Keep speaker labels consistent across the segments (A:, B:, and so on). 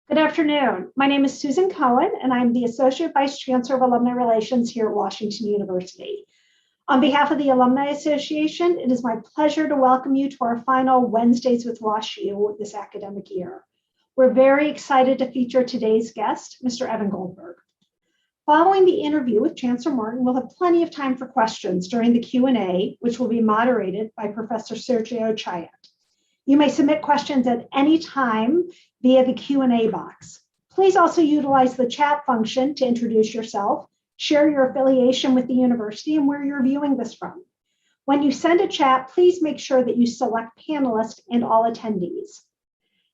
A: Good afternoon. My name is Susan Cohen, and I'm the Associate Vice Chancellor of Alumni Relations here at Washington University. On behalf of the Alumni Association, it is my pleasure to welcome you to our final Wednesdays with WashU this academic year. We're very excited to feature today's guest, Mr. Evan Goldberg. Following the interview with Chancellor Martin, we'll have plenty of time for questions during the Q&A, which will be moderated by Professor Sergio Chayat. You may submit questions at any time via the Q&A box. Please also utilize the chat function to introduce yourself, share your affiliation with the university, and where you're viewing this from. When you send a chat, please make sure that you select panelists and all attendees.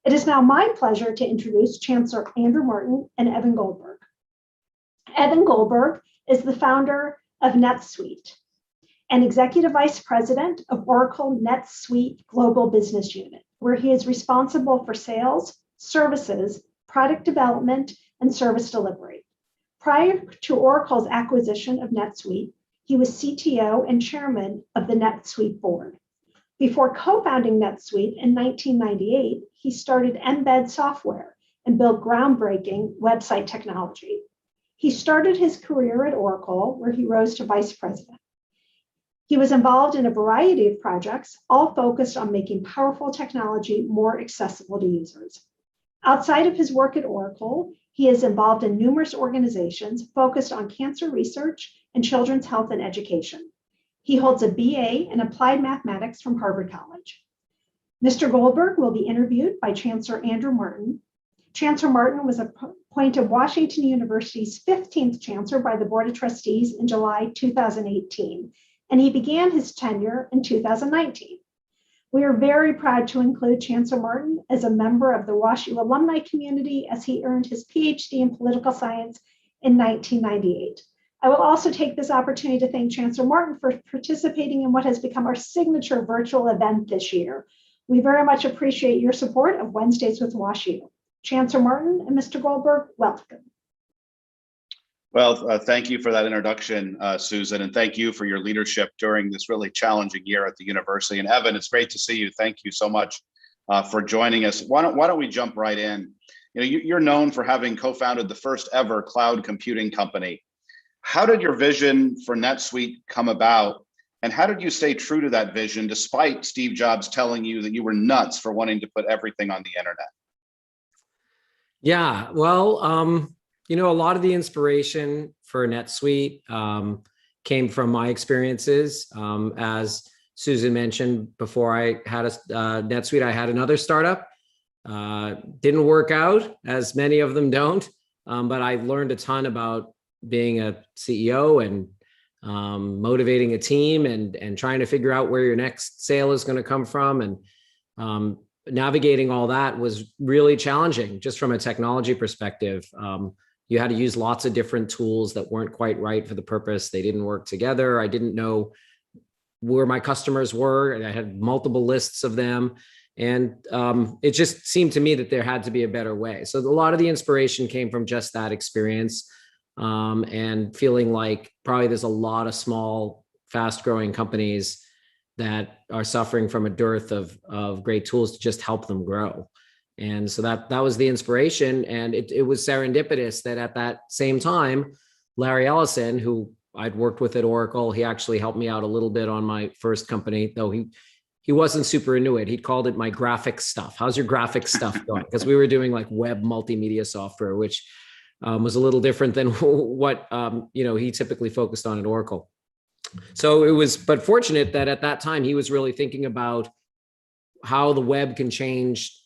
A: It is now my pleasure to introduce Chancellor Andrew Martin and Evan Goldberg. Evan Goldberg is the founder of Netsuite and Executive Vice President of Oracle Netsuite Global Business Unit, where he is responsible for sales, services, product development, and service delivery. Prior to Oracle's acquisition of Netsuite, he was CTO and chairman of the Netsuite board. Before co-founding Netsuite in 1998, he started Embed Software and built groundbreaking website technology. He started his career at Oracle, where he rose to vice president. He was involved in a variety of projects, all focused on making powerful technology more accessible to users. Outside of his work at Oracle, he is involved in numerous organizations focused on cancer research and children's health and education. He holds a BA in applied mathematics from Harvard College. Mr. Goldberg will be interviewed by Chancellor Andrew Martin. Chancellor Martin was appointed Washington University's 15th chancellor by the Board of Trustees in July 2018. And he began his tenure in 2019. We are very proud to include Chancellor Martin as a member of the WashU alumni community as he earned his PhD in political science in 1998. I will also take this opportunity to thank Chancellor Martin for participating in what has become our signature virtual event this year. We very much appreciate your support of Wednesdays with WashU. Chancellor Martin and Mr. Goldberg, welcome.
B: Well, thank you for that introduction, Susan, and thank you for your leadership during this really challenging year at the university. And Evan, it's great to see you. Thank you so much for joining us. Why don't we jump right in? You know, you're known for having co-founded the first ever cloud computing company. How did your vision for NetSuite come about? And how did you stay true to that vision despite Steve Jobs telling you that you were nuts for wanting to put everything on the internet?
C: Yeah, well, you know, a lot of the inspiration for NetSuite came from my experiences. As Susan mentioned, before I had a NetSuite, I had another startup. Didn't work out, as many of them don't, but I learned a ton about being a CEO and motivating a team and trying to figure out where your next sale is going to come from. And navigating all that was really challenging just from a technology perspective. You had to use lots of different tools that weren't quite right for the purpose. They didn't work together. I didn't know where my customers were. I had multiple lists of them. And it just seemed to me that there had to be a better way. So a lot of the inspiration came from just that experience and feeling like probably there's a lot of small, fast-growing companies that are suffering from a dearth of great tools to just help them grow. And so that was the inspiration. And it was serendipitous that at that same time, Larry Ellison, who I'd worked with at Oracle, he actually helped me out a little bit on my first company, though he wasn't super into it. He'd called it my graphics stuff. How's your graphics stuff going? Because we were doing like web multimedia software, which was a little different than what he typically focused on at Oracle. So it was, but fortunate that at that time, he was really thinking about how the web can change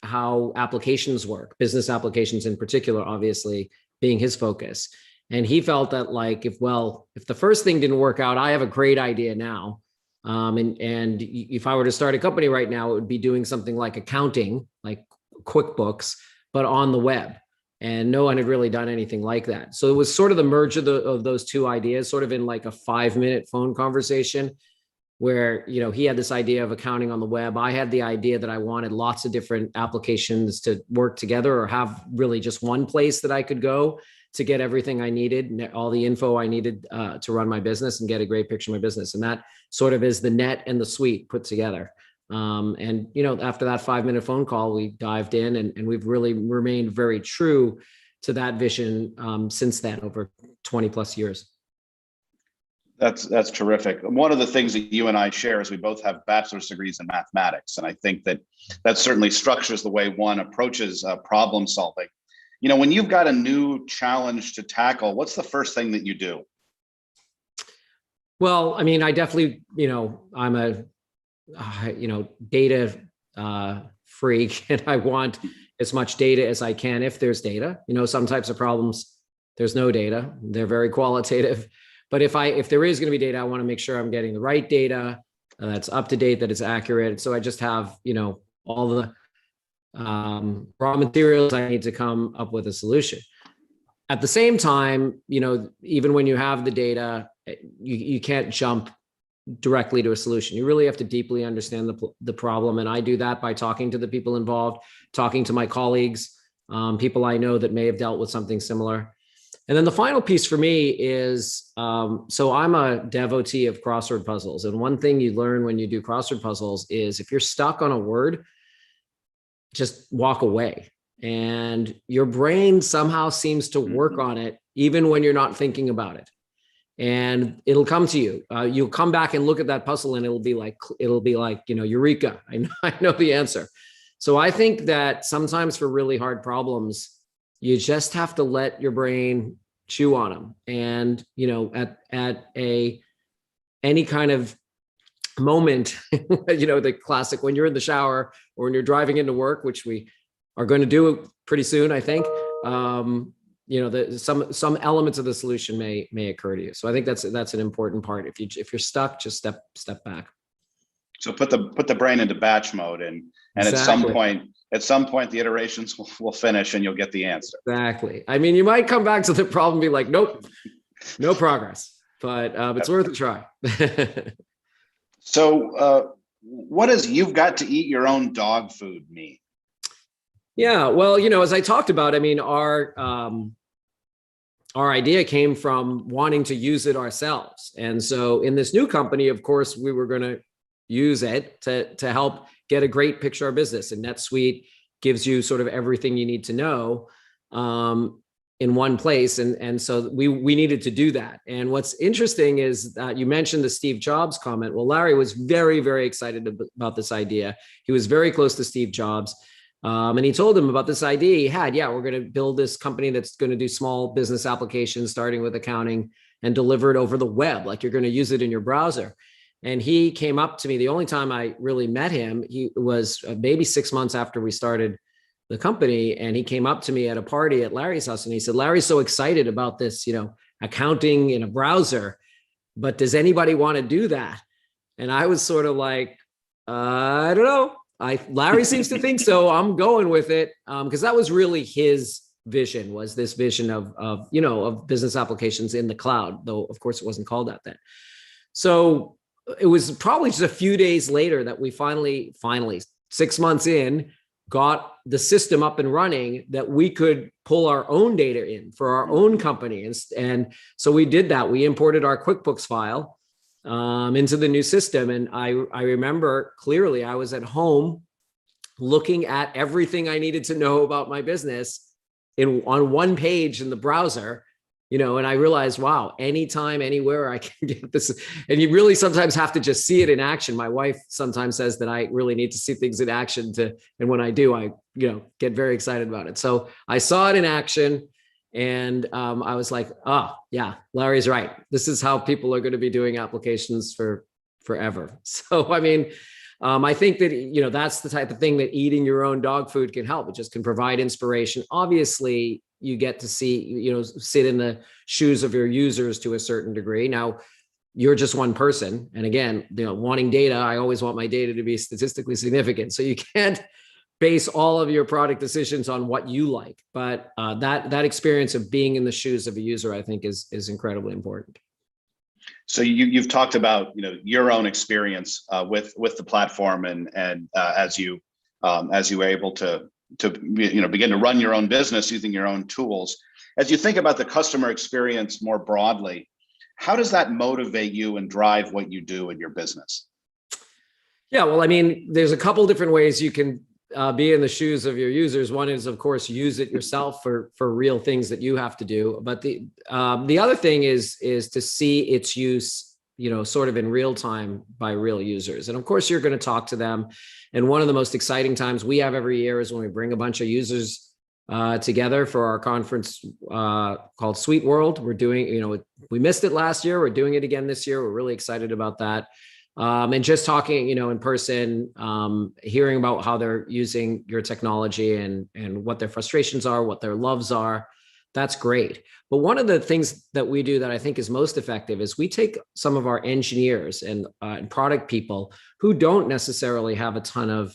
C: how applications work, business applications in particular, obviously being his focus. And he felt that like, if the first thing didn't work out, I have a great idea now. And if I were to start a company right now, it would be doing something like accounting, like QuickBooks, but on the web. And no one had really done anything like that. So it was sort of the merge of those two ideas, sort of in like a 5-minute phone conversation where, he had this idea of accounting on the web. I had the idea that I wanted lots of different applications to work together or have really just one place that I could go to get everything I needed, all the info I needed to run my business and get a great picture of my business. And that sort of is the net and the suite put together. And, after that 5-minute phone call, we dived in and we've really remained very true to that vision since then, over 20 plus years.
B: That's terrific. One of the things that you and I share is we both have bachelor's degrees in mathematics. And I think that certainly structures the way one approaches problem solving. When you've got a new challenge to tackle, what's the first thing that you do?
C: Well, I mean, I definitely, I'm a, data freak, and I want as much data as I can if there's data. Some types of problems, there's no data. They're very qualitative. But if there is going to be data, I want to make sure I'm getting the right data that's up to date, that is accurate. So I just have, all the raw materials I need to come up with a solution. At the same time, even when you have the data, you can't jump directly to a solution. You really have to deeply understand the problem. And I do that by talking to the people involved, talking to my colleagues, people I know that may have dealt with something similar. And then the final piece for me is, so I'm a devotee of crossword puzzles. And one thing you learn when you do crossword puzzles is if you're stuck on a word, just walk away. And your brain somehow seems to work on it, even when you're not thinking about it. And it'll come to you. You'll come back and look at that puzzle and it'll be like, eureka, I know the answer. So I think that sometimes for really hard problems, you just have to let your brain chew on them. And, at any kind of moment, the classic, when you're in the shower or when you're driving into work, which we are going to do pretty soon, I think, some elements of the solution may occur to you. So I think that's an important part. If you're stuck, just step back.
B: So put the brain into batch mode, and
C: Exactly.
B: at some point the iterations will finish and you'll get the answer.
C: Exactly. I mean, you might come back to the problem and be like, nope, no progress, but it's worth a try.
B: So what does "you've got to eat your own dog food" mean?
C: Yeah, well, as I talked about, I mean, our idea came from wanting to use it ourselves. And so in this new company, of course, we were going to use it to help get a great picture of business. And NetSuite gives you sort of everything you need to know in one place. And so we needed to do that. And what's interesting is that you mentioned the Steve Jobs comment. Well, Larry was very, very excited about this idea. He was very close to Steve Jobs. And he told him about this idea he had. Yeah, we're going to build this company that's going to do small business applications, starting with accounting, and deliver it over the web. Like you're going to use it in your browser. And he came up to me. The only time I really met him, he was maybe 6 months after we started the company. And he came up to me at a party at Larry's house. And he said, Larry's so excited about this, accounting in a browser, but does anybody want to do that? And I was sort of like, I don't know. Larry seems to think so. I'm going with it. Because that was really his vision, was this vision of business applications in the cloud, though of course it wasn't called that then. So it was probably just a few days later that we finally 6 months in, got the system up and running that we could pull our own data in for our own company. And so we did that. We imported our QuickBooks file into the new system. And I remember clearly I was at home looking at everything I needed to know about my business on one page in the browser, and I realized, wow, anytime, anywhere I can get this. And you really sometimes have to just see it in action. My wife sometimes says that I really need to see things in action and when I do, I, get very excited about it. So I saw it in action. And I was like, oh, yeah, Larry's right. This is how people are going to be doing applications for forever. So, I mean, I think that, that's the type of thing that eating your own dog food can help. It just can provide inspiration. Obviously, you get to see, sit in the shoes of your users to a certain degree. Now, you're just one person. And again, wanting data, I always want my data to be statistically significant. So you can't base all of your product decisions on what you like. But that experience of being in the shoes of a user, I think is incredibly important.
B: So you've talked about your own experience with the platform and as you were able to begin to run your own business using your own tools. As you think about the customer experience more broadly, how does that motivate you and drive what you do in your business?
C: Yeah, well, I mean, there's a couple different ways you can be in the shoes of your users. One is, of course, use it yourself for real things that you have to do. But the other thing is to see its use, sort of in real time by real users. And of course, you're going to talk to them. And one of the most exciting times we have every year is when we bring a bunch of users together for our conference called Sweet World. We're doing, we missed it last year. We're doing it again this year. We're really excited about that. And just talking, in person, hearing about how they're using your technology and what their frustrations are, what their loves are, that's great. But one of the things that we do that I think is most effective is we take some of our engineers and product people who don't necessarily have a ton of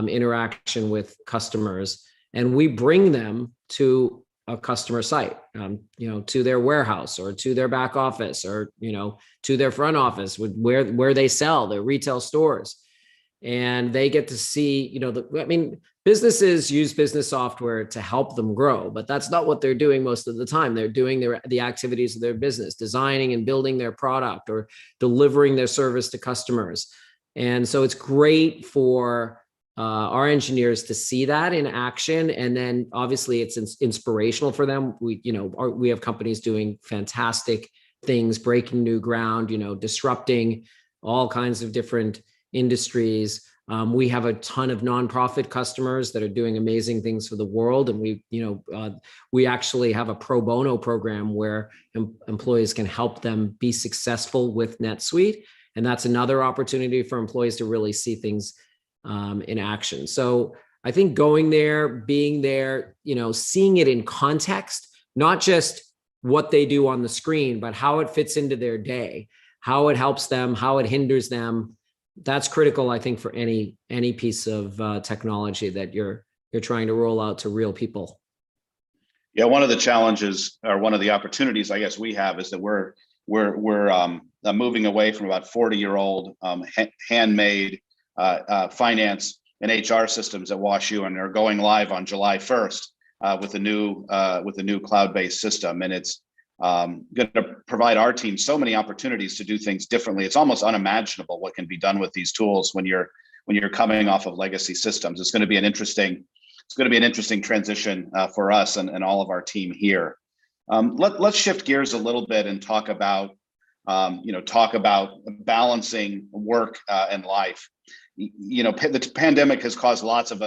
C: interaction with customers, and we bring them to a customer site, to their warehouse or to their back office or, to their front office where they sell their retail stores. And they get to see, businesses use business software to help them grow, but that's not what they're doing most of the time. They're doing the activities of their business, designing and building their product or delivering their service to customers. And so it's great for our engineers to see that in action. And then obviously it's inspirational for them. We have companies doing fantastic things, breaking new ground, disrupting all kinds of different industries. We have a ton of nonprofit customers that are doing amazing things for the world. And we actually have a pro bono program where employees can help them be successful with NetSuite. And that's another opportunity for employees to really see things in action. So I think going there, being there, seeing it in context, not just what they do on the screen, but how it fits into their day, how it helps them, how it hinders them. That's critical, I think, for any piece of technology that you're trying to roll out to real people.
B: Yeah, one of the challenges, or one of the opportunities, I guess we have, is that we're moving away from about 40-year-old handmade finance and HR systems at WashU, and are going live on July 1st with a new cloud-based system. And it's going to provide our team so many opportunities to do things differently. It's almost unimaginable what can be done with these tools when you're coming off of legacy systems. It's going to be an interesting transition for us and all of our team here. Let's shift gears a little bit and talk about balancing work and life. The pandemic has caused lots of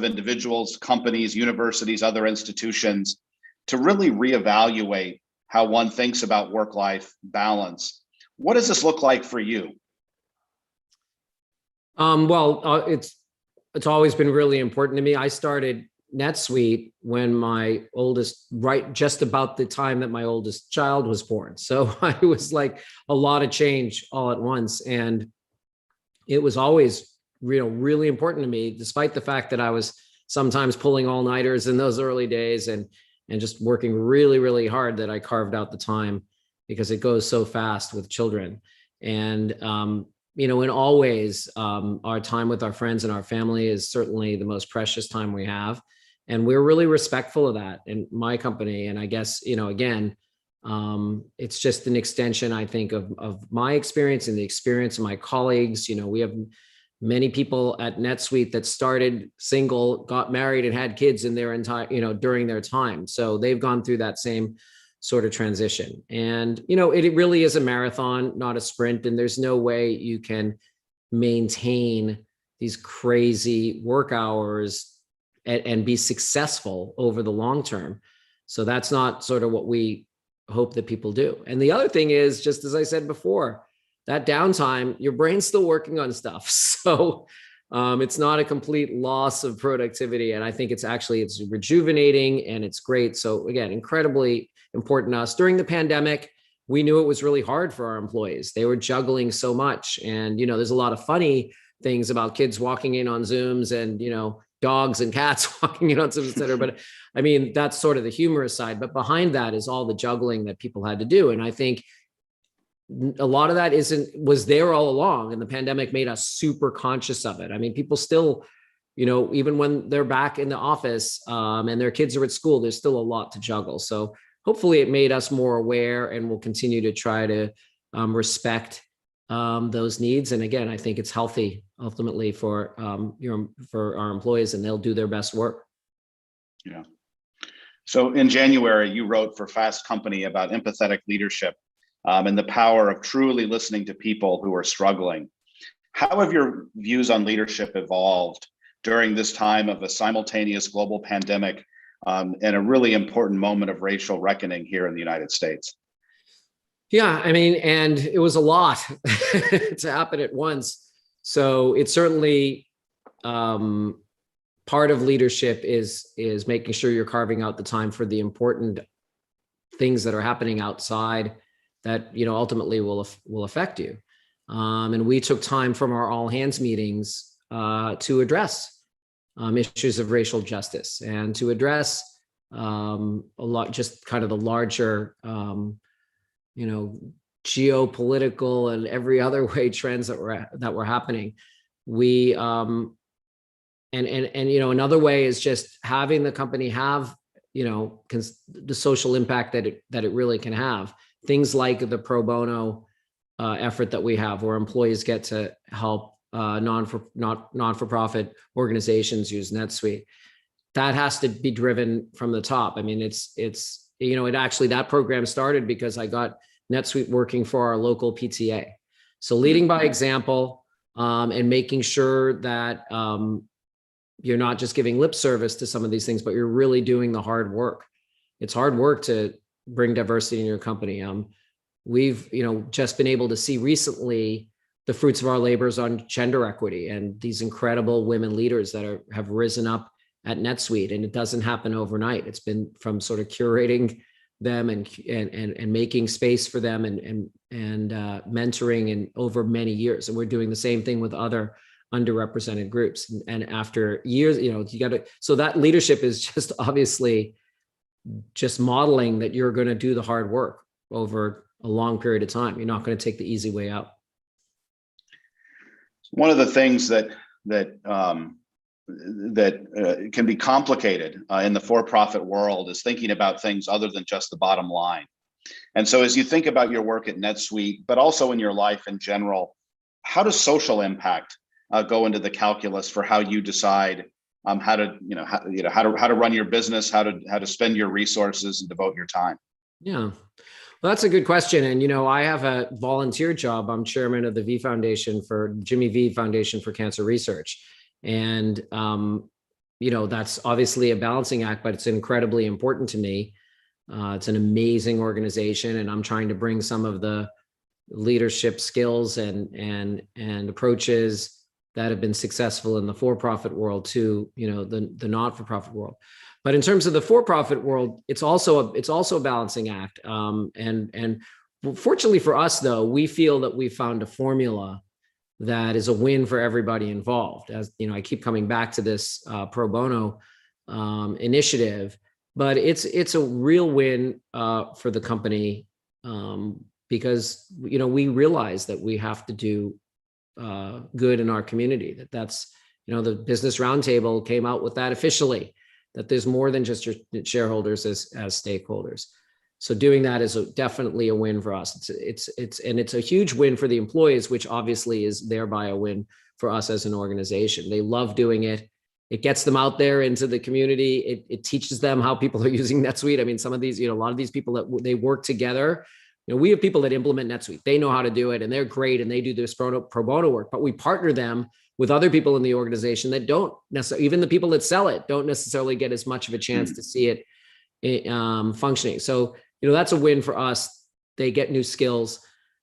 B: individuals, companies, universities, other institutions to really reevaluate how one thinks about work-life balance. What does this look like for you?
C: It's always been really important to me. I started NetSuite when just about the time that my oldest child was born. So I was like a lot of change all at once. And it was always, really important to me, despite the fact that I was sometimes pulling all-nighters in those early days and just working really, really hard, that I carved out the time because it goes so fast with children. And, in all ways, our time with our friends and our family is certainly the most precious time we have. And we're really respectful of that in my company. And I guess, again, it's just an extension, I think, of my experience and the experience of my colleagues. We have many people at NetSuite that started single, got married, and had kids in their entire, during their time. So they've gone through that same sort of transition. And, it really is a marathon, not a sprint. And there's no way you can maintain these crazy work hours and be successful over the long term. So that's not sort of what we hope that people do. And the other thing is, just as I said before, that downtime, your brain's still working on stuff. So it's not a complete loss of productivity. And I think it's rejuvenating and it's great. So again, incredibly important to us. During the pandemic, we knew it was really hard for our employees. They were juggling so much. And, there's a lot of funny things about kids walking in on Zooms and, dogs and cats walking in on Zooms, et cetera. But I mean, that's sort of the humorous side. But behind that is all the juggling that people had to do. And I think a lot of that was there all along, and the pandemic made us super conscious of it. I mean, people still, even when they're back in the office and their kids are at school, there's still a lot to juggle. So hopefully it made us more aware, and we'll continue to try to respect those needs. And again, I think it's healthy ultimately for for our employees, and they'll do their best work.
B: Yeah. So in January, you wrote for Fast Company about empathetic leadership and the power of truly listening to people who are struggling. How have your views on leadership evolved during this time of a simultaneous global pandemic and a really important moment of racial reckoning here in the United States?
C: Yeah, I mean, and it was a lot to happen at once. So it's certainly part of leadership is making sure you're carving out the time for the important things that are happening outside that ultimately will affect you. And we took time from our all hands meetings to address issues of racial justice and to address a lot, just kind of the larger geopolitical and every other way trends that were happening. We another way is just having the company have the social impact that it really can have. Things like the pro bono effort that we have, where employees get to help non-for-profit organizations use NetSuite. That has to be driven from the top. I mean, it actually, that program started because I got NetSuite working for our local PTA. So leading by example and making sure that you're not just giving lip service to some of these things, but you're really doing the hard work. It's hard work to bring diversity in your company. We've just been able to see recently the fruits of our labors on gender equity and these incredible women leaders that have risen up at NetSuite, and it doesn't happen overnight. It's been from sort of curating them and making space for them and mentoring and over many years. And we're doing the same thing with other underrepresented groups. And after years, so that leadership is just obviously just modeling that you're going to do the hard work over a long period of time. You're not going to take the easy way out.
B: One of the things that can be complicated in the for-profit world is thinking about things other than just the bottom line. And so as you think about your work at NetSuite, but also in your life in general, how does social impact go into the calculus for how you decide how to run your business, how to spend your resources and devote your time?
C: Yeah. Well, that's a good question. And, I have a volunteer job. I'm chairman of the Jimmy V Foundation for Cancer Research. And, that's obviously a balancing act, but it's incredibly important to me. It's an amazing organization, and I'm trying to bring some of the leadership skills and approaches that have been successful in the for-profit world to, the not-for-profit world. But in terms of the for-profit world, it's also a balancing act. And fortunately for us, though, we feel that we found a formula that is a win for everybody involved. As I keep coming back to this pro bono initiative, but it's a real win for the company because we realize that we have to do good in our community. That's the Business Roundtable came out with that officially, that there's more than just your shareholders as stakeholders. So doing that is definitely a win for us. It's a huge win for the employees, which obviously is thereby a win for us as an organization. They love doing it. It gets them out there into the community. It teaches them how people are using NetSuite. I mean, some of these, a lot of these people that they work together. We have people that implement NetSuite. They know how to do it, and they're great, and they do this pro bono work. But we partner them with other people in the organization that don't necessarily, even the people that sell it, don't necessarily get as much of a chance to see it functioning. So, that's a win for us. They get new skills.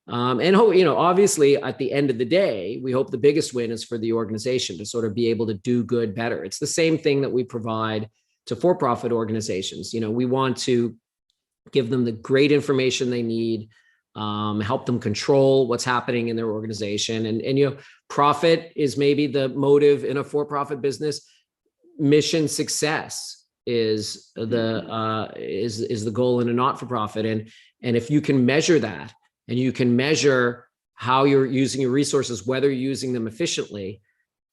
C: And, obviously at the end of the day, we hope the biggest win is for the organization to sort of be able to do good better. It's the same thing that we provide to for-profit organizations. We want to give them the great information they need, help them control what's happening in their organization. And profit is maybe the motive in a for-profit business. Mission success is the goal in a not-for-profit. And if you can measure that, and you can measure how you're using your resources, whether you're using them efficiently,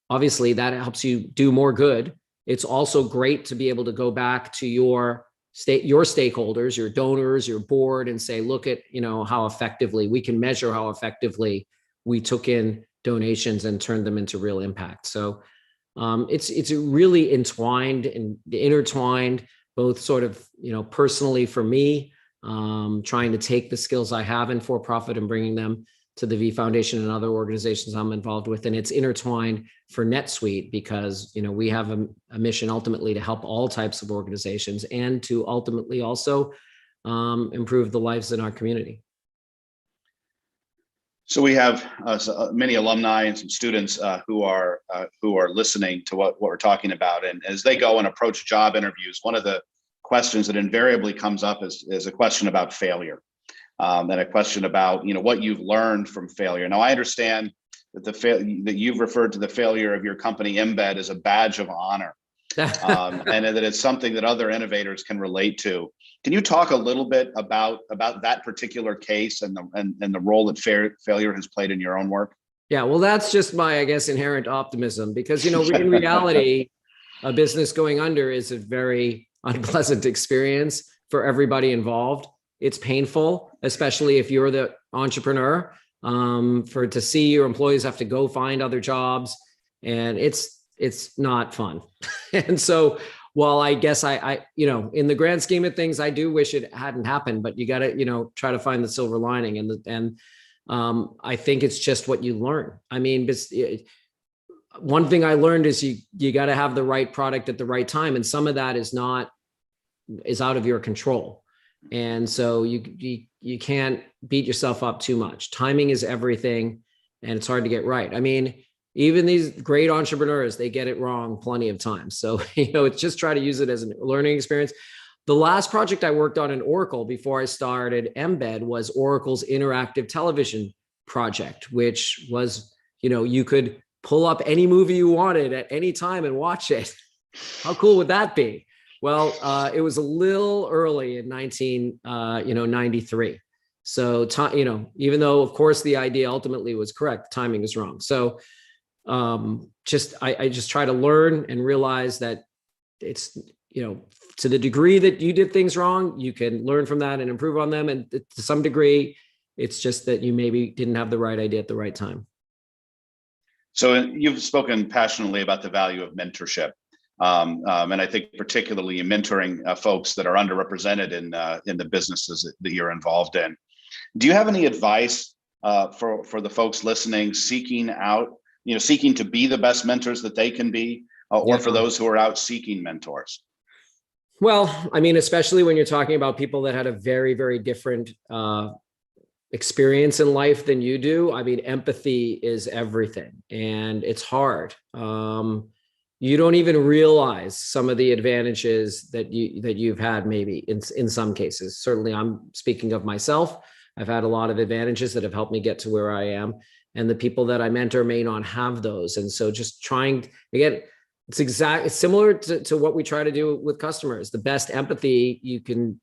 C: obviously that helps you do more good. It's also great to be able to go back to your stakeholders, your donors, your board, and say, look at, how effectively we can measure how effectively we took in donations and turned them into real impact. So it's really entwined and intertwined, both sort of, personally for me, trying to take the skills I have in for-profit and bringing them to the V Foundation and other organizations I'm involved with. And it's intertwined for NetSuite because, we have a mission ultimately to help all types of organizations and to ultimately also improve the lives in our community.
B: So we have many alumni and some students who are listening to what we're talking about, and as they go and approach job interviews, one of the questions that invariably comes up is a question about failure, and a question about what you've learned from failure. Now, I understand that that you've referred to the failure of your company Embed as a badge of honor, and that it's something that other innovators can relate to. Can you talk a little bit about that particular case and the role that failure has played in your own work?
C: Yeah, well, that's just my, I guess, inherent optimism because, in reality, a business going under is a very unpleasant experience for everybody involved. It's painful, especially if you're the entrepreneur, to see your employees have to go find other jobs, and it's not fun. And so, while I guess I in the grand scheme of things, I do wish it hadn't happened, but you got to, try to find the silver lining. And I think it's just what you learn. I mean, one thing I learned is you got to have the right product at the right time. And some of that is out of your control. And so you can't beat yourself up too much. Timing is everything, and it's hard to get right. I mean, even these great entrepreneurs, they get it wrong plenty of times. So, it's just try to use it as a learning experience. The last project I worked on in Oracle before I started Embed was Oracle's interactive television project, which was, you could pull up any movie you wanted at any time and watch it. How cool would that be? Well, it was a little early in 1993. So, even though, of course, the idea ultimately was correct, the timing is wrong. So, I just try to learn and realize that it's, to the degree that you did things wrong, you can learn from that and improve on them. And to some degree, it's just that you maybe didn't have the right idea at the right time.
B: So you've spoken passionately about the value of mentorship. And I think particularly in mentoring folks that are underrepresented in the businesses that you're involved in. Do you have any advice for the folks listening, seeking to be the best mentors that they can be, or for those who are out seeking mentors?
C: Well, I mean, especially when you're talking about people that had a very, very different experience in life than you do. I mean, empathy is everything, and it's hard. You don't even realize some of the advantages that you've had, maybe in some cases. Certainly, I'm speaking of myself. I've had a lot of advantages that have helped me get to where I am. And the people that I mentor may not have those. And so just trying, again, it's similar to what we try to do with customers. The best empathy you can,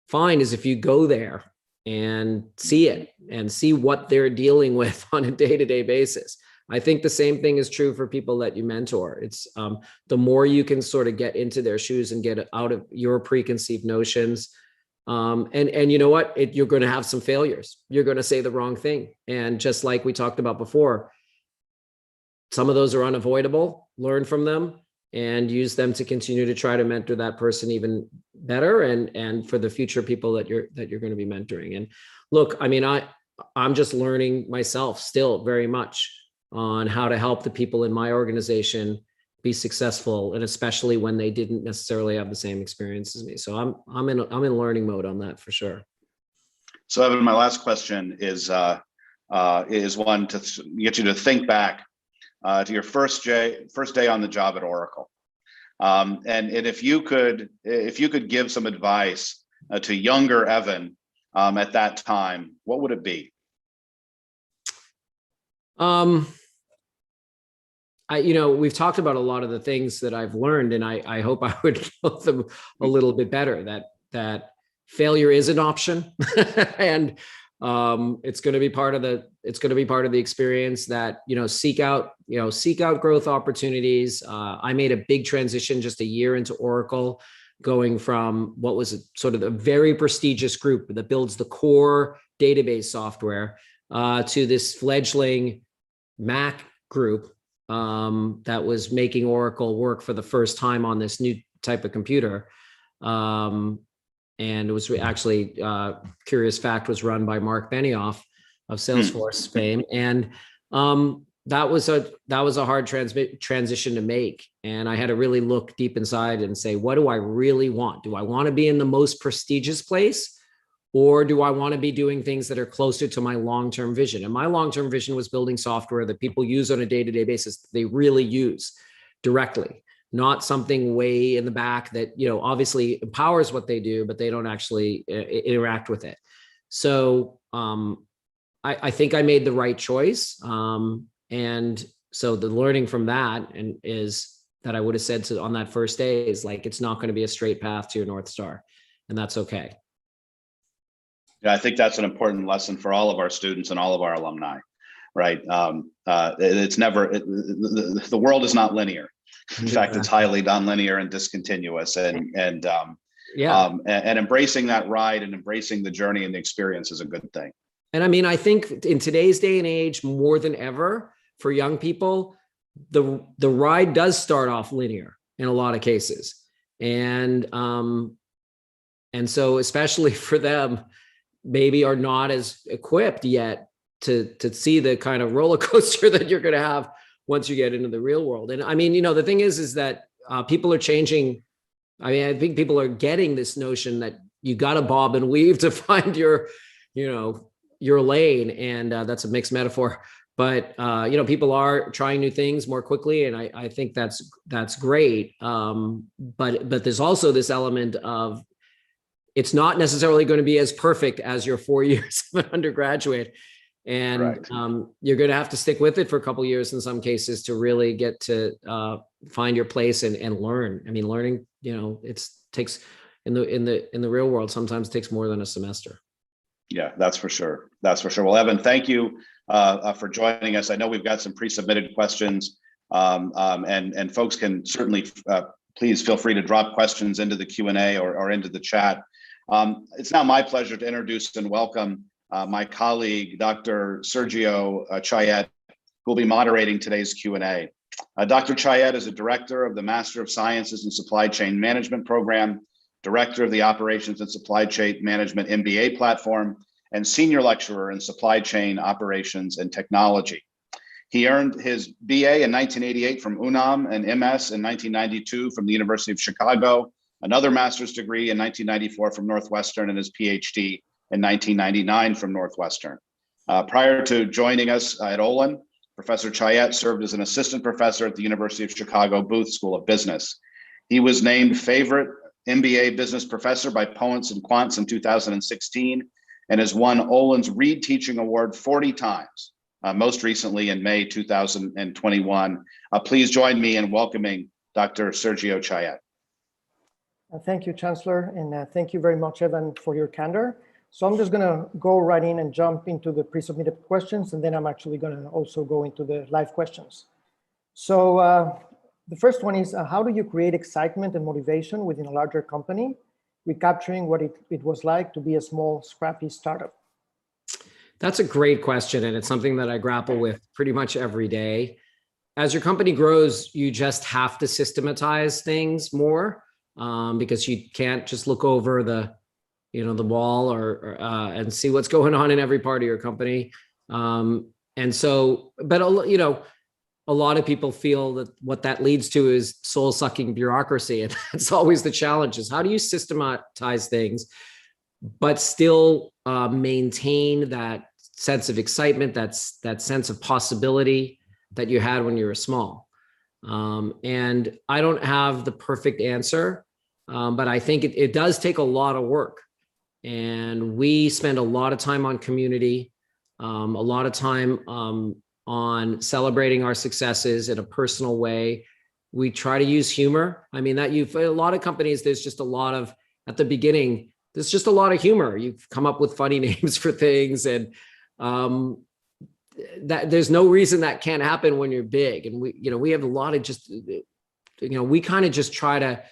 C: find is if you go there and see it and see what they're dealing with on a day-to-day basis. I think the same thing is true for people that you mentor. It's the more you can sort of get into their shoes and get out of your preconceived notions. And you know what? You're going to have some failures. You're going to say the wrong thing. And just like we talked about before, some of those are unavoidable. Learn from them and use them to continue to try to mentor that person even better and for the future people that you're going to be mentoring. And look, I mean, I'm just learning myself still very much on how to help the people in my organization be successful, and especially when they didn't necessarily have the same experience as me. So I'm in learning mode on that for sure.
B: So Evan, my last question is one to get you to think back to your first day on the job at Oracle, and if you could give some advice to younger Evan at that time, what would it be?
C: We've talked about a lot of the things that I've learned, and I hope I would know them a little bit better. That failure is an option, and it's going to be part of the experience. That seek out growth opportunities. I made a big transition just a year into Oracle, going from what was sort of a very prestigious group that builds the core database software to this fledgling Mac group that was making Oracle work for the first time on this new type of computer. And it was actually, curious fact, was run by Mark Benioff of Salesforce fame. And that was a hard transition to make. And I had to really look deep inside and say, what do I really want? Do I want to be in the most prestigious place? Or do I want to be doing things that are closer to my long-term vision? And my long-term vision was building software that people use on a day-to-day basis, they really use directly, not something way in the back that, obviously empowers what they do, but they don't actually interact with it. So I think I made the right choice. And so the learning from that is that I would have said on that first day is like, it's not going to be a straight path to your North Star, and that's okay.
B: Yeah, I think that's an important lesson for all of our students and all of our alumni, right? It's never, the world is not linear. In fact, it's highly nonlinear and discontinuous, and embracing that ride and embracing the journey and the experience is a good thing.
C: And I mean, I think in today's day and age, more than ever for young people, the ride does start off linear in a lot of cases. And so especially for them, maybe are not as equipped yet to see the kind of roller coaster that you're going to have once you get into the real world. And I mean, the thing is that people are changing. I mean, I think people are getting this notion that you got to bob and weave to find your lane. And that's a mixed metaphor, but people are trying new things more quickly. And I think that's great. But there's also this element of, it's not necessarily going to be as perfect as your 4 years of an undergraduate. And you're going to have to stick with it for a couple of years in some cases to really get to find your place and learn. I mean, learning, it takes in the real world, sometimes takes more than a semester.
B: Yeah, that's for sure. That's for sure. Well, Evan, thank you for joining us. I know we've got some pre-submitted questions, and folks can certainly please feel free to drop questions into the Q&A or into the chat. It's now my pleasure to introduce and welcome my colleague, Dr. Sergio Chayet, who will be moderating today's Q&A. Dr. Chayet is a director of the Master of Sciences in Supply Chain Management program, director of the Operations and Supply Chain Management MBA platform, and senior lecturer in Supply Chain Operations and Technology. He earned his BA in 1988 from UNAM and MS in 1992 from the University of Chicago, another master's degree in 1994 from Northwestern, and his PhD in 1999 from Northwestern. Prior to joining us at Olin, Professor Chayet served as an assistant professor at the University of Chicago Booth School of Business. He was named favorite MBA business professor by Poets and Quants in 2016 and has won Olin's Reed Teaching Award 40 times, most recently in May 2021. Please join me in welcoming Dr. Sergio Chayet.
D: Thank you, Chancellor, and thank you very much, Evan, for your candor. So I'm just going to go right in and jump into the pre-submitted questions, and then I'm actually going to also go into the live questions. So the first one is, how do you create excitement and motivation within a larger company, recapturing what it was like to be a small, scrappy startup?
C: That's a great question, and it's something that I grapple with pretty much every day. As your company grows, you just have to systematize things more, because you can't just look over the wall or and see what's going on in every part of your company. And so, but a lot of people feel that what that leads to is soul-sucking bureaucracy, and that's always the challenge: is how do you systematize things, but still maintain that sense of excitement, that sense of possibility that you had when you were small. And I don't have the perfect answer, but I think it does take a lot of work. And we spend a lot of time on community, a lot of time on celebrating our successes in a personal way. We try to use humor. I mean, a lot of companies, there's just a lot of, at the beginning, there's just a lot of humor. You've come up with funny names for things, and that there's no reason that can't happen when you're big. And we have a lot of just, we kind of just try to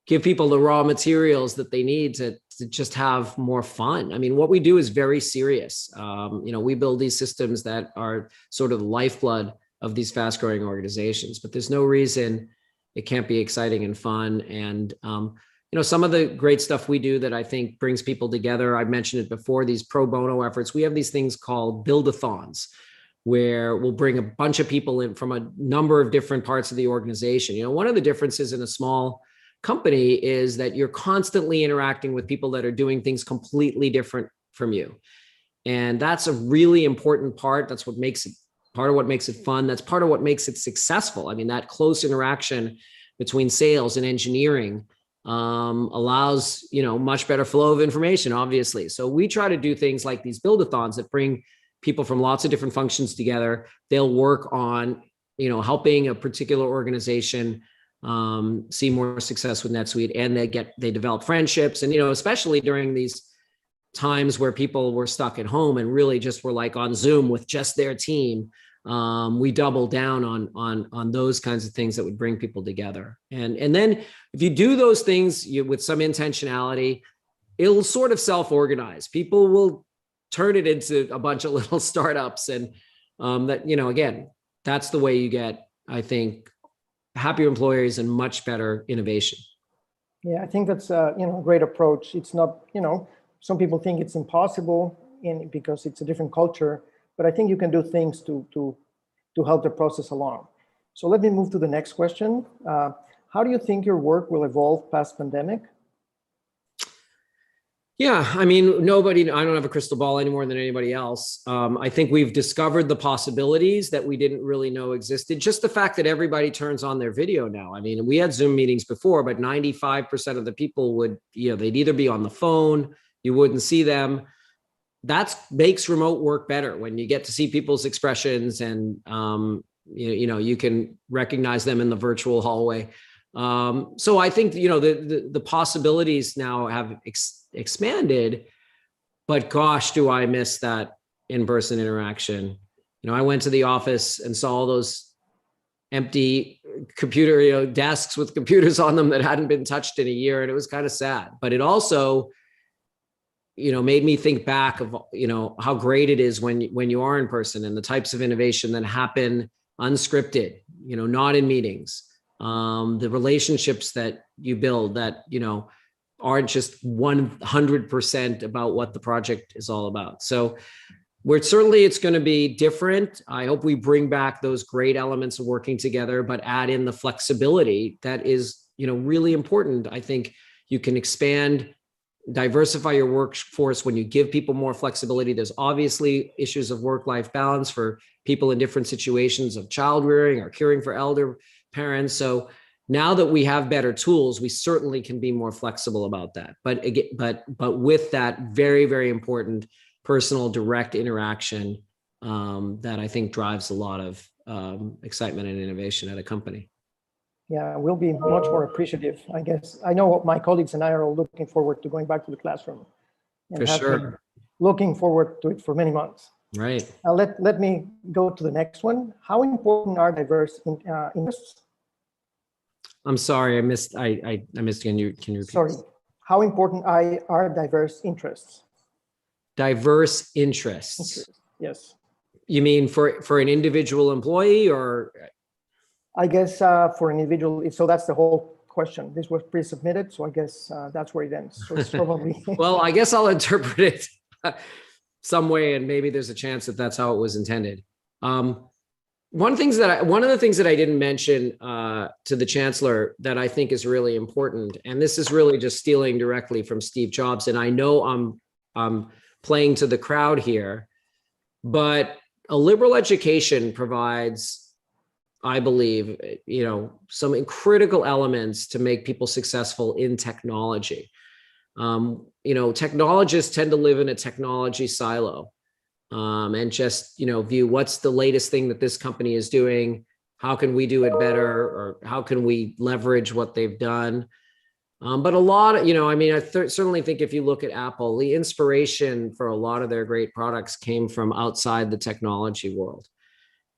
C: give people the raw materials that they need to just have more fun. I mean, what we do is very serious. We build these systems that are sort of the lifeblood of these fast growing organizations, but there's no reason it can't be exciting and fun. And, some of the great stuff we do that I think brings people together, I've mentioned it before, these pro bono efforts. We have these things called build-a-thons, where we'll bring a bunch of people in from a number of different parts of the organization. One of the differences in a small company is that you're constantly interacting with people that are doing things completely different from you. And that's a really important part. That's what makes it part of what makes it fun. That's part of what makes it successful. I mean, that close interaction between sales and engineering allows, much better flow of information, obviously. So we try to do things like these build-a-thons that bring people from lots of different functions together. They'll work on, helping a particular organization see more success with NetSuite, and they develop friendships. And, especially during these times where people were stuck at home and really just were like on Zoom with just their team, we double down on those kinds of things that would bring people together. And then if you do those things with some intentionality, it'll sort of self-organize. People will turn it into a bunch of little startups, and again, that's the way you get, I think, happier employees and much better innovation.
D: Yeah, I think that's a great approach. It's not, some people think it's impossible because it's a different culture, but I think you can do things to help the process along. So let me move to the next question. How do you think your work will evolve past pandemic?
C: Yeah, I mean, I don't have a crystal ball any more than anybody else. I think we've discovered the possibilities that we didn't really know existed. Just the fact that everybody turns on their video now. I mean, we had Zoom meetings before, but 95% of the people would, they'd either be on the phone, you wouldn't see them. That makes remote work better when you get to see people's expressions and, you can recognize them in the virtual hallway. So I think, the possibilities now have expanded, but gosh, do I miss that in-person interaction. I went to the office and saw all those empty computer, desks with computers on them that hadn't been touched in a year. And it was kind of sad, but it also, made me think back of, how great it is when you are in person and the types of innovation that happen unscripted, not in meetings. The relationships that you build that, aren't just 100% about what the project is all about. So it's going to be different. I hope we bring back those great elements of working together, but add in the flexibility that is, really important. I think you can diversify your workforce when you give people more flexibility. There's obviously issues of work-life balance for people in different situations of child rearing or caring for elder parents. So now that we have better tools, we certainly can be more flexible about that. But again, but with that very, very important personal direct interaction that I think drives a lot of excitement and innovation at a company.
D: Yeah, we'll be much more appreciative, I guess. I know my colleagues and I are all looking forward to going back to the classroom. And
C: for sure.
D: Looking forward to it for many months.
C: Right.
D: Let me go to the next one. How important are diverse interests?
C: I'm sorry, I missed. I missed again. Can you repeat?
D: Sorry. How important are diverse interests?
C: Diverse interests.
D: Yes.
C: You mean for an individual employee, or?
D: I guess for an individual. So that's the whole question. This was pre-submitted, so I guess that's where it ends. So it's probably.
C: Well, I guess I'll interpret it some way, and maybe there's a chance that that's how it was intended. One of the things that I didn't mention to the chancellor that I think is really important, and this is really just stealing directly from Steve Jobs, and I know I'm playing to the crowd here, but a liberal education provides, I believe, some critical elements to make people successful in technology. Technologists tend to live in a technology silo. And just, view what's the latest thing that this company is doing, how can we do it better, or how can we leverage what they've done. But a lot of, I certainly think if you look at Apple, the inspiration for a lot of their great products came from outside the technology world.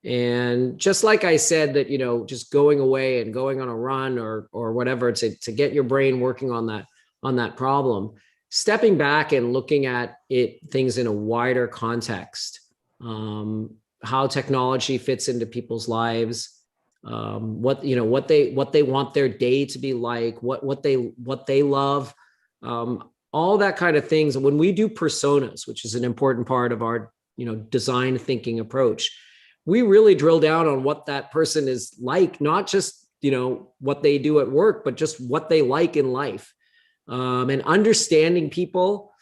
C: And just like I said that, just going away and going on a run or whatever to get your brain working on that problem, stepping back and looking at things in a wider context, how technology fits into people's lives, what they want their day to be like, what they love, all that kind of things. And when we do personas, which is an important part of our design thinking approach, we really drill down on what that person is like, not just what they do at work, but just what they like in life. And understanding people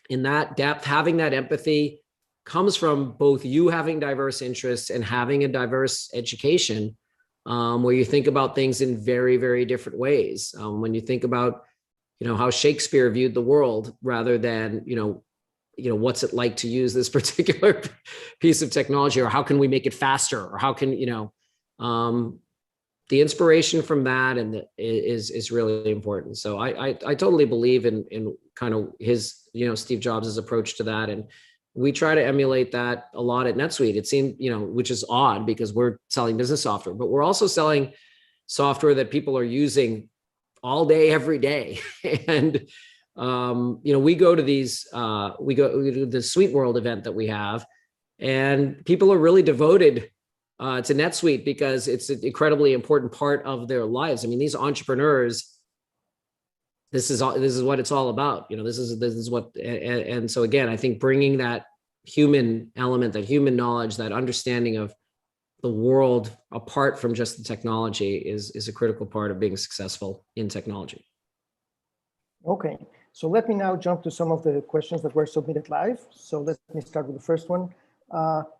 C: in that depth, having that empathy, comes from both you having diverse interests and having a diverse education, where you think about things in very, very different ways. When you think about, how Shakespeare viewed the world, rather than, what's it like to use this particular piece of technology, or how can we make it faster, or how can, the inspiration from that is really important. So I totally believe in kind of his, Steve Jobs' approach to that. And we try to emulate that a lot at NetSuite. It seemed, which is odd because we're selling business software, but we're also selling software that people are using all day, every day. And, we go to we do the Suite World event that we have, and people are really devoted to NetSuite because it's an incredibly important part of their lives. I mean, these entrepreneurs, this is what it's all about. This is what, and so again, I think bringing that human element, that human knowledge, that understanding of the world apart from just the technology is a critical part of being successful in technology.
D: Okay, so let me now jump to some of the questions that were submitted live. So let me start with the first one.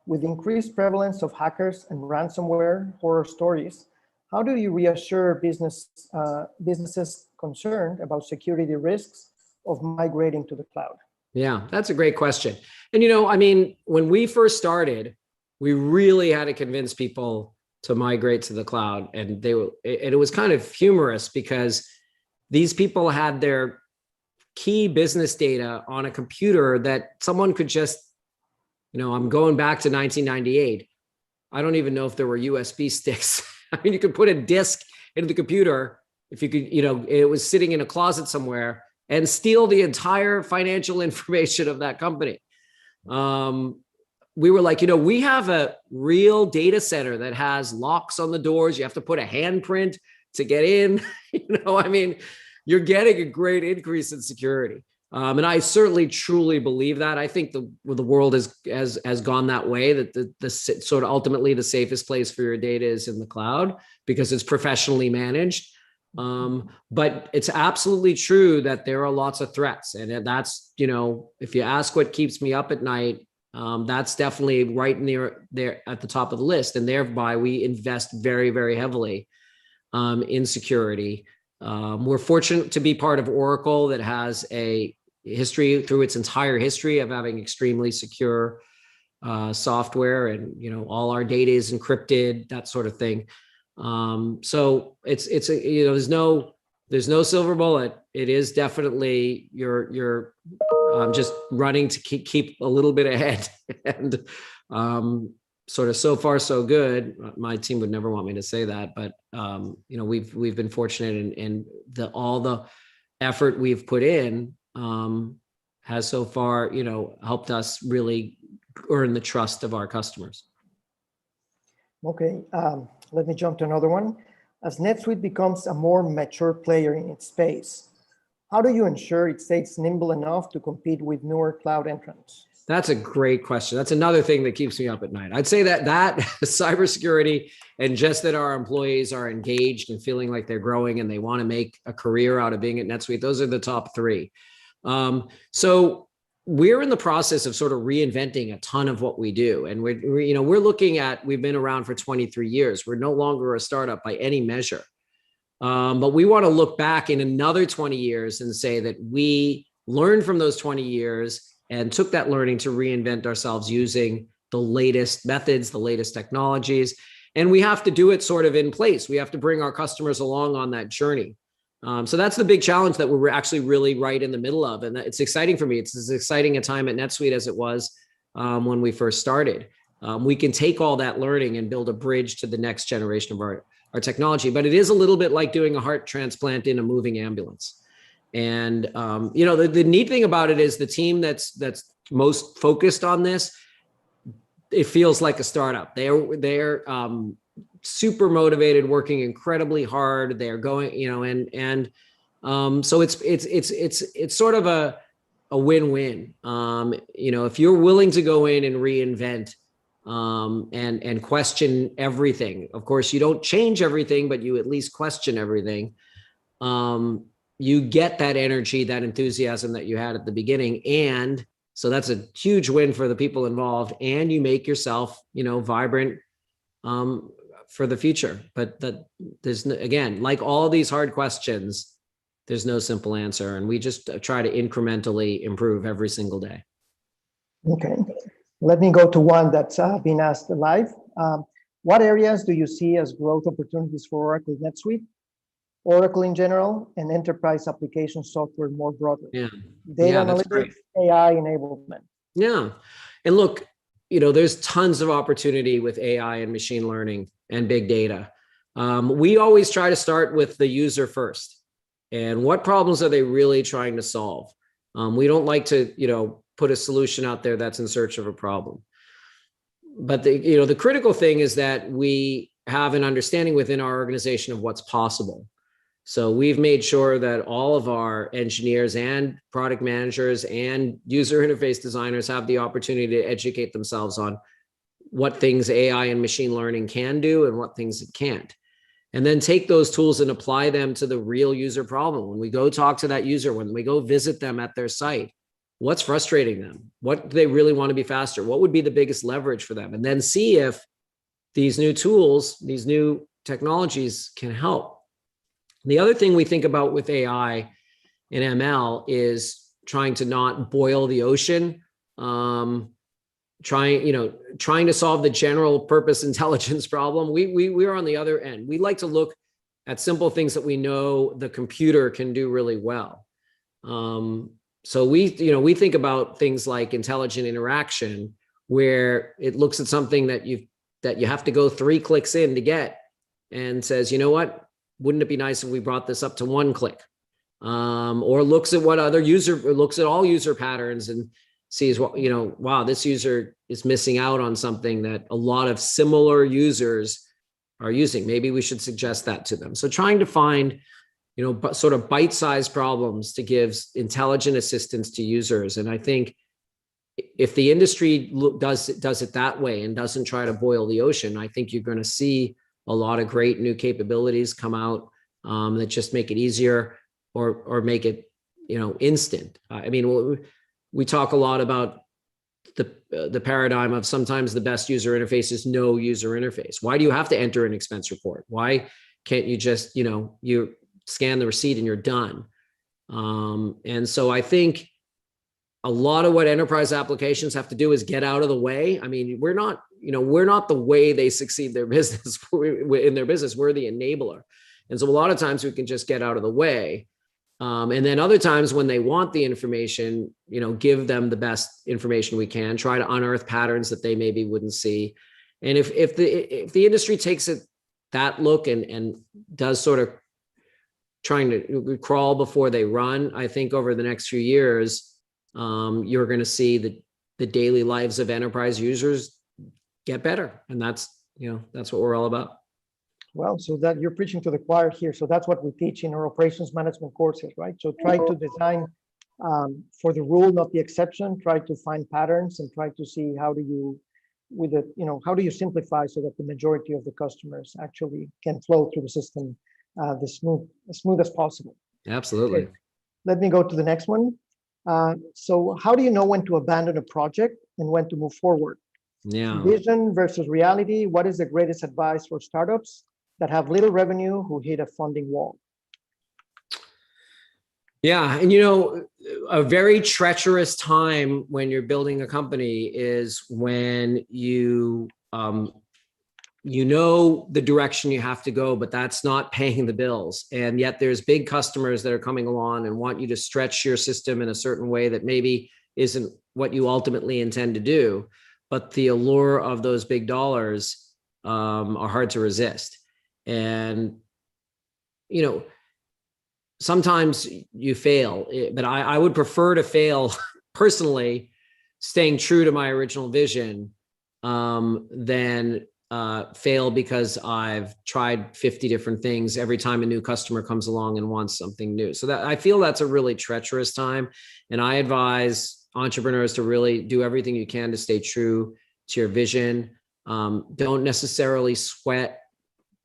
D: With increased prevalence of hackers and ransomware horror stories, how do you reassure businesses concerned about security risks of migrating to the cloud?
C: Yeah, that's a great question. And when we first started, we really had to convince people to migrate to the cloud, and it was kind of humorous because these people had their key business data on a computer that someone could just, I'm going back to 1998. I don't even know if there were USB sticks. I mean, you could put a disk into the computer if you could, it was sitting in a closet somewhere, and steal the entire financial information of that company. We were like, we have a real data center that has locks on the doors. You have to put a handprint to get in. You're getting a great increase in security. And I certainly truly believe that. I think the world has gone that way, that the sort of ultimately the safest place for your data is in the cloud because it's professionally managed. But it's absolutely true that there are lots of threats. And that's, if you ask what keeps me up at night, that's definitely right near there at the top of the list. And thereby we invest very, very heavily in security. We're fortunate to be part of Oracle, that has a history through its entire history of having extremely secure software, and all our data is encrypted, that sort of thing. So it's there's no silver bullet. It is definitely you're just running to keep a little bit ahead, and sort of so far so good. My team would never want me to say that, but we've been fortunate, and all the effort we've put in has so far helped us really earn the trust of our customers.
D: Okay, let me jump to another one. As NetSuite becomes a more mature player in its space, how do you ensure it stays nimble enough to compete with newer cloud entrants?
C: That's a great question. That's another thing that keeps me up at night. I'd say that cybersecurity, and just that our employees are engaged and feeling like they're growing and they want to make a career out of being at NetSuite, those are the top three. So we're in the process of sort of reinventing a ton of what we do. And we're looking at, we've been around for 23 years. We're no longer a startup by any measure. But we want to look back in another 20 years and say that we learned from those 20 years and took that learning to reinvent ourselves using the latest methods, the latest technologies. And we have to do it sort of in place. We have to bring our customers along on that journey. So that's the big challenge that we're actually really right in the middle of. And it's exciting for me. It's as exciting a time at NetSuite as it was when we first started. We can take all that learning and build a bridge to the next generation of our technology. But it is a little bit like doing a heart transplant in a moving ambulance. And you know, the neat thing about it is the team that's most focused on this, it feels like a startup. They're super motivated, working incredibly hard. They're going, you know, and so it's sort of a win-win. You know, if you're willing to go in and reinvent and question everything, of course, you don't change everything, but you at least question everything. You get that energy, that enthusiasm that you had at the beginning. And so that's a huge win for the people involved. And you make yourself, you know, vibrant for the future. But there's, again, like all these hard questions, there's no simple answer. And we just try to incrementally improve every single day.
D: Okay. Let me go to one that's been asked live. What areas do you see as growth opportunities for Oracle NetSuite, Oracle in general, and enterprise application software more broadly?
C: Yeah.
D: Data analytics, AI enablement.
C: Yeah. And look, you know, there's tons of opportunity with AI and machine learning and big data. We always try to start with the user first. And what problems are they really trying to solve? We don't like to, you know, put a solution out there that's in search of a problem. But the critical thing is that we have an understanding within our organization of what's possible. So we've made sure that all of our engineers and product managers and user interface designers have the opportunity to educate themselves on what things AI and machine learning can do and what things it can't. And then take those tools and apply them to the real user problem. When we go talk to that user, when we go visit them at their site, what's frustrating them? What do they really want to be faster? What would be the biggest leverage for them? And then see if these new tools, these new technologies can help. The other thing we think about with AI and ML is trying to not boil the ocean, trying to solve the general purpose intelligence problem. We are on the other end. We like to look at simple things that we know the computer can do really well. So we think about things like intelligent interaction, where it looks at something that you have to go 3 clicks in to get, and says, you know what, wouldn't it be nice if we brought this up to 1 click? Or looks at looks at all user patterns and sees what, you know, wow, this user is missing out on something that a lot of similar users are using. Maybe we should suggest that to them. So trying to find, you know, sort of bite-sized problems to give intelligent assistance to users. And I think if the industry does it that way and doesn't try to boil the ocean, I think you're going to see a lot of great new capabilities come out that just make it easier or make it, you know, instant. I mean, we talk a lot about the paradigm of sometimes the best user interface is no user interface. Why do you have to enter an expense report? Why can't you just, you know, you scan the receipt and you're done? And so I think a lot of what enterprise applications have to do is get out of the way. I mean, we're not the way they succeed their business in their business. We're the enabler. And so a lot of times we can just get out of the way. And then other times when they want the information, you know, give them the best information we can, try to unearth patterns that they maybe wouldn't see. And if the industry takes that look and does sort of trying to crawl before they run, I think over the next few years, you're going to see the daily lives of enterprise users get better. And that's what we're all about.
D: Well, so that you're preaching to the choir here. So that's what we teach in our operations management courses, right? So try to design for the rule, not the exception. Try to find patterns and try to see how do you simplify so that the majority of the customers actually can flow through the system as smooth as possible.
C: Absolutely.
D: Okay. Let me go to the next one. So how do you know when to abandon a project and when to move forward?
C: Yeah.
D: Vision versus reality. What is the greatest advice for startups that have little revenue who hit a funding wall?
C: Yeah. And, you know, a very treacherous time when you're building a company is when you know the direction you have to go, but that's not paying the bills. And yet there's big customers that are coming along and want you to stretch your system in a certain way that maybe isn't what you ultimately intend to do. But the allure of those big dollars are hard to resist. And, you know, sometimes you fail, but I would prefer to fail personally, staying true to my original vision, than fail because I've tried 50 different things every time a new customer comes along and wants something new. So that I feel that's a really treacherous time. And I advise entrepreneurs to really do everything you can to stay true to your vision. Don't necessarily sweat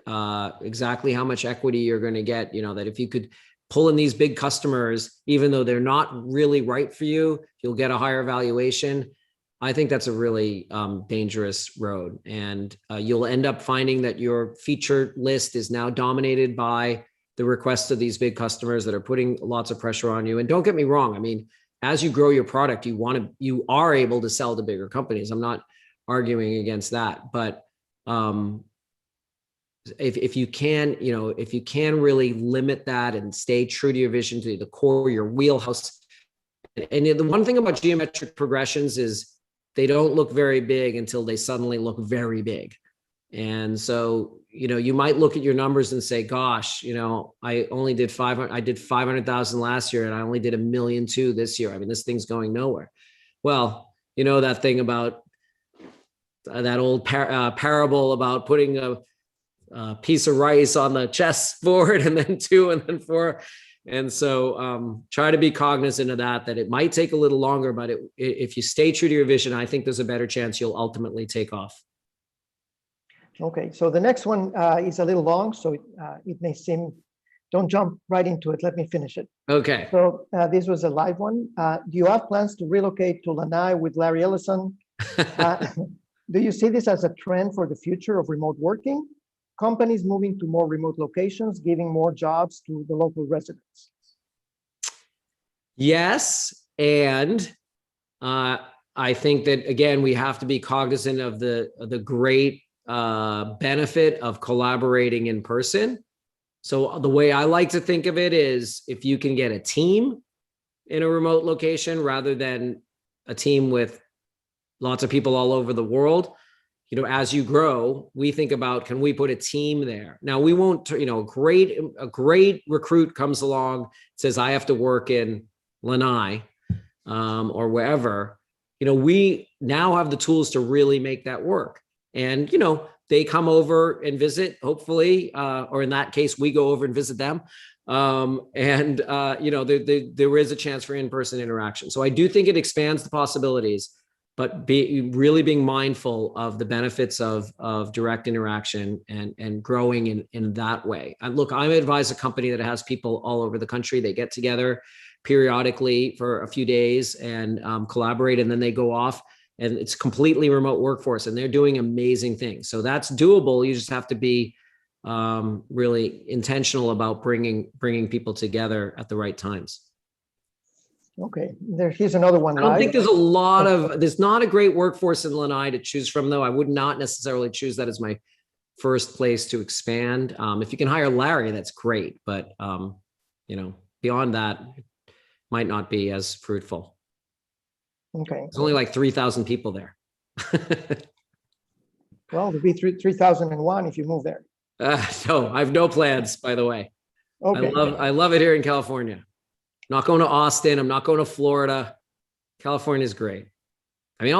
C: exactly how much equity you're going to get. That if you could pull in these big customers, even though they're not really right for you, you'll get a higher valuation. I think that's a really dangerous road. And you'll end up finding that your feature list is now dominated by the requests of these big customers that are putting lots of pressure on you. And don't get me wrong. I mean, as you grow your product, you are able to sell to bigger companies. I'm not arguing against that. But if you can, if you can really limit that and stay true to your vision, to the core, your wheelhouse. And the one thing about geometric progressions is they don't look very big until they suddenly look very big. And so, you might look at your numbers and say, gosh, I only did 500,000 last year and I only did $1.2 million this year. I mean, this thing's going nowhere. Well, that thing about that old parable about putting a piece of rice on the chessboard and then 2 and then 4. And so try to be cognizant of that it might take a little longer, but if you stay true to your vision, I think there's a better chance you'll ultimately take off.
D: Okay, so the next one is a little long, so it may seem, don't jump right into it. Let me finish it.
C: Okay.
D: So this was a live one. Do you have plans to relocate to Lanai with Larry Ellison? Do you see this as a trend for the future of remote working? Companies moving to more remote locations, giving more jobs to the local residents?
C: Yes. And I think that, again, we have to be cognizant of the great benefit of collaborating in person. So the way I like to think of it is if you can get a team in a remote location rather than a team with lots of people all over the world, as you grow, we think about, can we put a team there? Now we won't, a great recruit comes along, says, I have to work in Lanai or wherever, we now have the tools to really make that work. And, they come over and visit, hopefully, or in that case, we go over and visit them. There is a chance for in-person interaction. So I do think it expands the possibilities, but really being mindful of the benefits of direct interaction and growing in that way. And look, I advise a company that has people all over the country. They get together periodically for a few days and collaborate, and then they go off, and it's completely remote workforce, and they're doing amazing things. So that's doable. You just have to be really intentional about bringing people together at the right times.
D: Okay, here's another one.
C: I don't think there's there's not a great workforce in Lanai to choose from, though. I would not necessarily choose that as my first place to expand. If you can hire Larry, that's great. But, beyond that, it might not be as fruitful.
D: Okay.
C: There's only like 3,000 people there.
D: Well, there'll be 3,001 if you move there.
C: No, I have no plans, by the way.
D: Okay.
C: I love it here in California. I'm not going to Austin. I'm not going to Florida. California is great. I mean,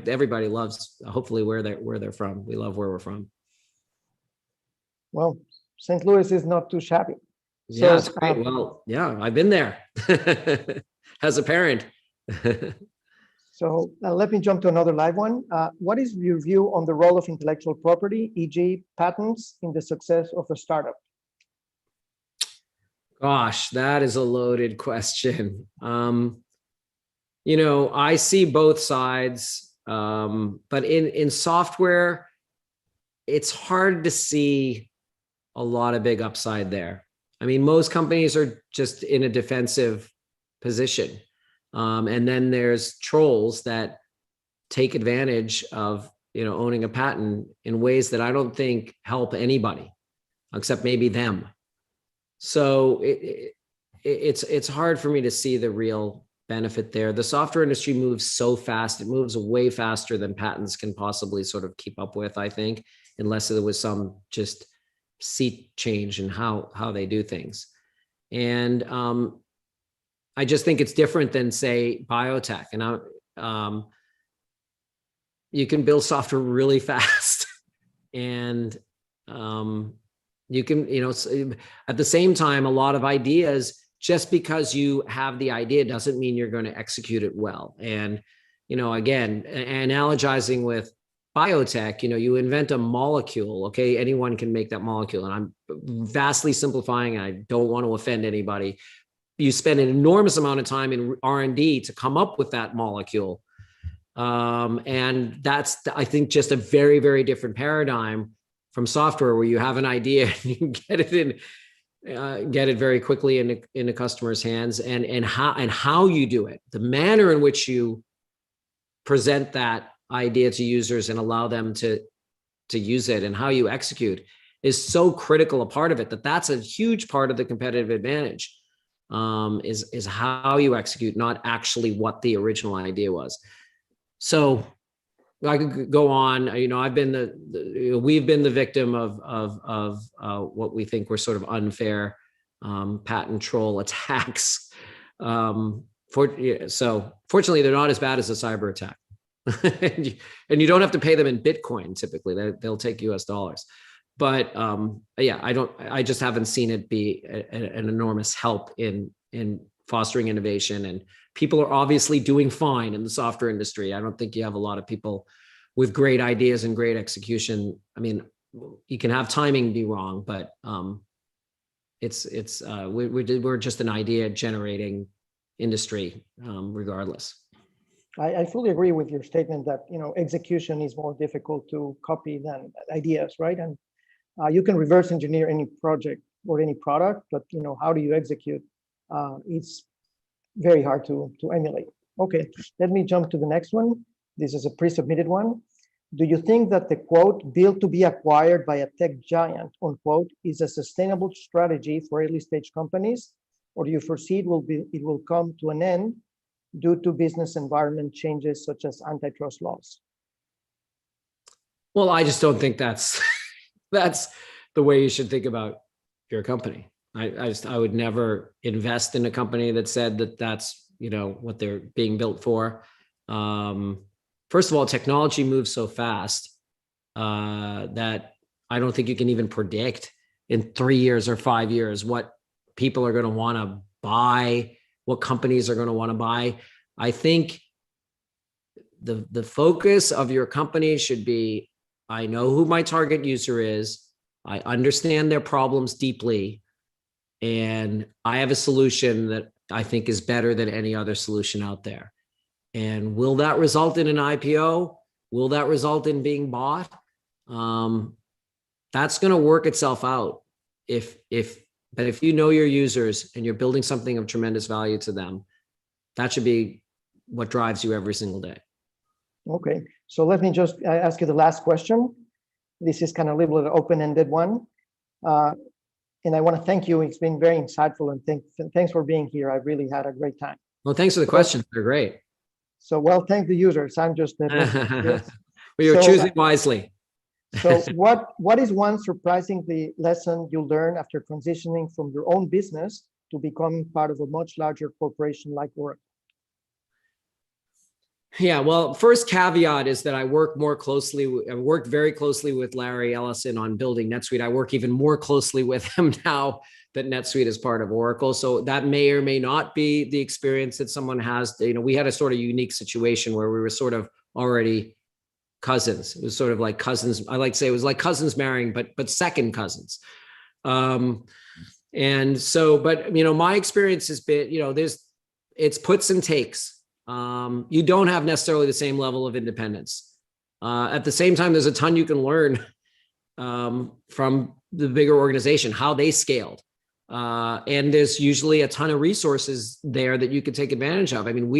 C: everybody loves, hopefully, where they're from. We love where we're from.
D: Well, St. Louis is not too shabby.
C: Yeah, it's great. Well, yeah, I've been there as a parent.
D: So let me jump to another live one. What is your view on the role of intellectual property, e.g. patents, in the success of a startup?
C: Gosh, that is a loaded question. I see both sides, but in software, it's hard to see a lot of big upside there. I mean, most companies are just in a defensive position. And then there's trolls that take advantage of, owning a patent in ways that I don't think help anybody except maybe them. So it's hard for me to see the real benefit there. The software industry moves so fast. It moves way faster than patents can possibly sort of keep up with, I think, unless there was some just sea change in how they do things. And I just think it's different than, say, biotech. And you can build software really fast, and you can, at the same time, a lot of ideas, just because you have the idea doesn't mean you're going to execute it well. And, again, analogizing with biotech, you invent a molecule. Okay, anyone can make that molecule. And I'm vastly simplifying. I don't want to offend anybody. You spend an enormous amount of time in R&D to come up with that molecule. And that's, I think, just a very, very different paradigm from software, where you have an idea and you can get it very quickly into customers' hands, and how you do it, the manner in which you present that idea to users and allow them to use it, and how you execute is so critical a part of it, that's a huge part of the competitive advantage, is how you execute, not actually what the original idea was. So I could go on. I've been we've been the victim of what we think were sort of unfair patent troll attacks. So fortunately, they're not as bad as a cyber attack, and you don't have to pay them in Bitcoin. Typically, they'll take US dollars. But yeah, I just haven't seen it be an enormous help in fostering innovation, and people are obviously doing fine in the software industry. I don't think you have a lot of people with great ideas and great execution. I mean, you can have timing be wrong, but we're just an idea generating industry, regardless.
D: I fully agree with your statement that execution is more difficult to copy than ideas, right? And you can reverse engineer any project or any product, but how do you execute? It's very hard to emulate. Okay, let me jump to the next one. This is a pre-submitted one. Do you think that the quote, built to be acquired by a tech giant, unquote, is a sustainable strategy for early stage companies? Or do you foresee it will come to an end due to business environment changes such as antitrust laws?
C: Well, I just don't think that's the way you should think about your company. I would never invest in a company that said that that's what they're being built for. First of all, technology moves so fast that I don't think you can even predict in 3 years or 5 years what people are going to want to buy, what companies are going to want to buy. I think the focus of your company should be, I know who my target user is, I understand their problems deeply, and I have a solution that I think is better than any other solution out there. And will that result in an IPO? Will that result in being bought? That's going to work itself out. But if you know your users and you're building something of tremendous value to them, that should be what drives you every single day. Okay,
D: so let me just ask you the last question. This is kind of a little bit open-ended one. And I want to thank you. It's been very insightful, and thanks for being here. I really had a great time.
C: Well, thanks for the questions. They're great.
D: So, well, thank the users. I'm just
C: well, you're choosing wisely.
D: So what is one surprising lesson you learned after transitioning from your own business to becoming part of a much larger corporation like Oracle?
C: Yeah, well, first caveat is that I worked very closely with Larry Ellison on building NetSuite. I work even more closely with him now that NetSuite is part of Oracle. So that may or may not be the experience that someone has. We had a sort of unique situation where we were sort of already cousins. It was sort of like cousins. I like to say it was like cousins marrying, but second cousins. And so, but my experience has been, it's puts and takes. You don't have necessarily the same level of independence. At the same time, there's a ton you can learn from the bigger organization, how they scaled. And there's usually a ton of resources there that you could take advantage of. I mean,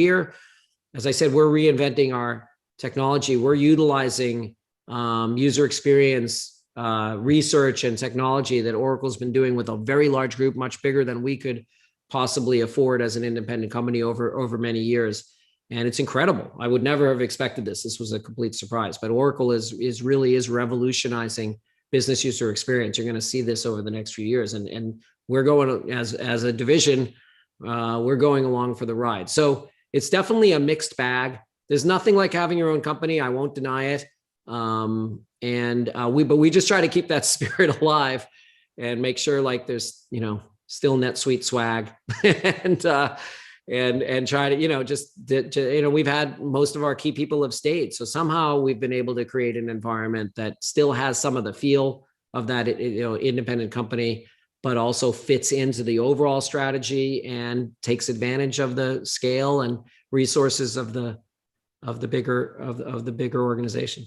C: as I said, we're reinventing our technology. We're utilizing user experience, research and technology that Oracle's been doing with a very large group, much bigger than we could possibly afford as an independent company over many years. And it's incredible. I would never have expected this. This was a complete surprise, but Oracle is really revolutionizing business user experience. You're going to see this over the next few years. And we're going as a division, we're going along for the ride. So it's definitely a mixed bag. There's nothing like having your own company. I won't deny it. But we just try to keep that spirit alive and make sure like there's, still NetSuite swag and try to, we've had most of our key people have stayed. So somehow we've been able to create an environment that still has some of the feel of that, independent company, but also fits into the overall strategy and takes advantage of the scale and resources of the bigger organization.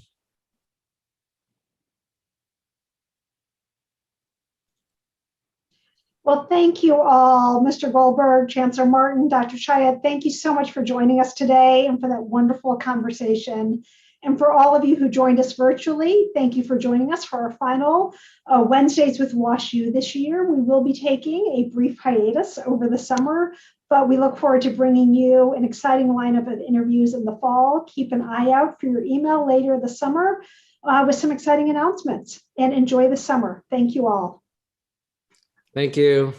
A: Well, thank you all, Mr. Goldberg, Chancellor Martin, Dr. Chayat. Thank you so much for joining us today and for that wonderful conversation. And for all of you who joined us virtually, thank you for joining us for our final Wednesdays with WashU this year. We will be taking a brief hiatus over the summer, but we look forward to bringing you an exciting lineup of interviews in the fall. Keep an eye out for your email later this summer with some exciting announcements, and enjoy the summer. Thank you all.
C: Thank you.